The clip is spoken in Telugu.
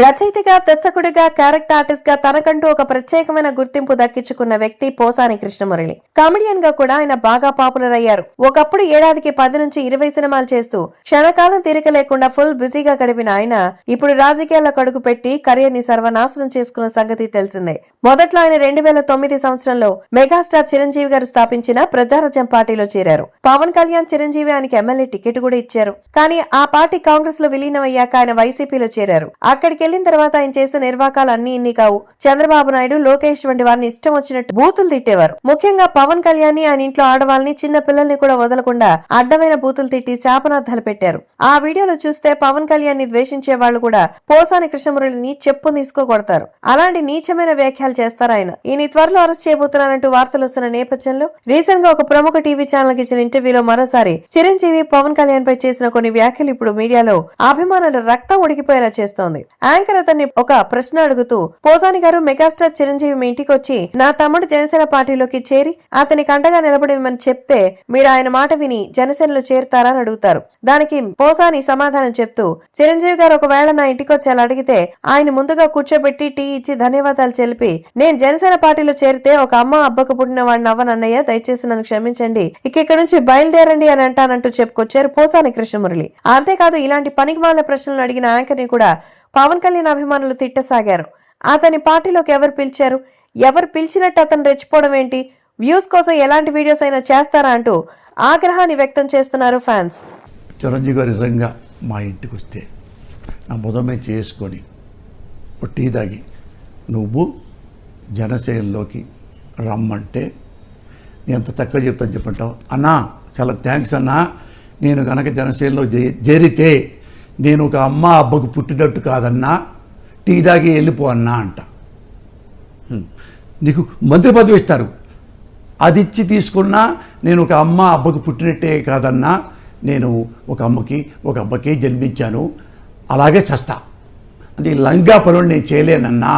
రచయితగా, దర్శకుడిగా, క్యారెక్టర్ ఆర్టిస్ట్ గా తనకంటూ ఒక ప్రత్యేకమైన గుర్తింపు దక్కించుకున్న వ్యక్తి పోసాని కృష్ణమురళి. కామెడియన్ గా కూడా ఆయన బాగా పాపులర్ అయ్యారు. ఒకప్పుడు ఏడాదికి 10 నుంచి 20 సినిమాలు చేస్తూ క్షణకాలం తీరిక లేకుండా ఫుల్ బిజీగా గడిపిన ఆయన ఇప్పుడు రాజకీయాలకు అడుగు పెట్టి కెరీర్ ని సర్వనాశనం చేసుకున్న సంగతి తెలిసిందే. మొదట్లో ఆయన 2009 సంవత్సరంలో మెగాస్టార్ చిరంజీవి గారు స్థాపించిన ప్రజారాజ్యం పార్టీలో చేరారు. పవన్ కళ్యాణ్, చిరంజీవి ఆయనకి ఎమ్మెల్యే టికెట్ కూడా ఇచ్చారు. కానీ ఆ పార్టీ కాంగ్రెస్ లో విలీనం అయ్యాక ఆయన వైసీపీలో చేరారు. అక్కడికి వెళ్లిన తర్వాత ఆయన చేసిన నిర్వాకాలు అన్ని ఇన్ని కావు. చంద్రబాబు నాయుడు, లోకేష్ వంటి వారిని ఇష్టం వచ్చినట్టు బూతులు తిట్టేవారు. ముఖ్యంగా పవన్ కళ్యాణ్ ఆయన ఇంట్లో ఆడవాళ్ళని, చిన్న పిల్లల్ని కూడా వదలకుండా అడ్డమైన బూతులు తిట్టి శాపనార్థాలు పెట్టారు. ఆ వీడియోలో చూస్తే పవన్ కళ్యాణ్ ని ద్వేషించే వాళ్ళు కూడా పోసాని కృష్ణమురళిని చెప్పు తీసుకోగొడతారు. అలాంటి నీచమైన వ్యాఖ్యలు చేస్తారు ఆయన. ఈయన త్వరలో అరెస్ట్ చేయబోతున్నారంటూ వార్తలు వస్తున్న నేపథ్యంలో రీసెంట్ గా ఒక ప్రముఖ టీవీ ఛానల్ కి ఇచ్చిన ఇంటర్వ్యూలో మరోసారి చిరంజీవి, పవన్ కళ్యాణ్ పై చేసిన కొన్ని వ్యాఖ్యలు ఇప్పుడు మీడియాలో అభిమానుల రక్తం ఉడికిపోయేలా చేస్తోంది. యాంకర్ అతన్ని ఒక ప్రశ్న అడుగుతూ, పోసాని గారు, మెగాస్టార్ చిరంజీవి మీ ఇంటికి వచ్చి నా తమ్ముడు జనసేన పార్టీలోకి చేరి అతనికి అండగా నిలబడమని చెప్తే మీరు ఆయన మాట విని జనసేనలో చేరుతారా అని అడుగుతారు. దానికి పోసాని సమాధానం చెప్తూ, చిరంజీవి గారు ఒకవేళ నా ఇంటికి వచ్చి అలా అడిగితే ఆయన ముందుగా కూర్చోబెట్టి టీ ఇచ్చి ధన్యవాదాలు తెలిపి నేను జనసేన పార్టీలో చేరితే ఒక అమ్మ అబ్బకు పుట్టిన వాడిని అవ్వనన్నయ్య, దయచేసి నన్ను క్షమించండి, ఇక్కడ నుంచి బయలుదేరండి అని అంటానంటూ చెప్పుకొచ్చారు పోసాని కృష్ణమురళి. అంతేకాదు ఇలాంటి పనికిమాలిన ప్రశ్నలు అడిగిన యాంకర్ ని కూడా పవన్ కళ్యాణ్ అభిమానులు తిట్టసాగారు. అతని పార్టీలోకి ఎవరు పిలిచారు, ఎవరు పిలిచినట్టు అతను రెచ్చిపోవడం ఏంటి, వ్యూస్ కోసం ఎలాంటి వీడియోస్ అయినా చేస్తారా అంటూ ఆగ్రహాన్ని వ్యక్తం చేస్తున్నారు ఫ్యాన్స్. చిరంజీవి గారు నిజంగా మా ఇంటికి వస్తే నా ముదమే చేసుకొని టీ తాగి నువ్వు జనసేనలోకి రమ్మంటే నేను ఎంత చక్కగా చెప్తాను చెప్పంటావు. అన్నా చాలా థ్యాంక్స్ అన్నా, నేను కనుక జనసేనలో చేరితే నేను ఒక అమ్మ అబ్బకు పుట్టినట్టు కాదన్నా, టీ తాగి వెళ్ళిపో అన్నా అంట. నీకు మంత్రి పదవి ఇస్తారు, అది ఇచ్చి తీసుకున్నా నేను ఒక అమ్మ అబ్బకు పుట్టినట్టే కాదన్నా, నేను ఒక అమ్మకి ఒక అబ్బకి జన్మించాను, అలాగే చస్తా. అది లంగా పనులు నేను చేయలేనన్నా.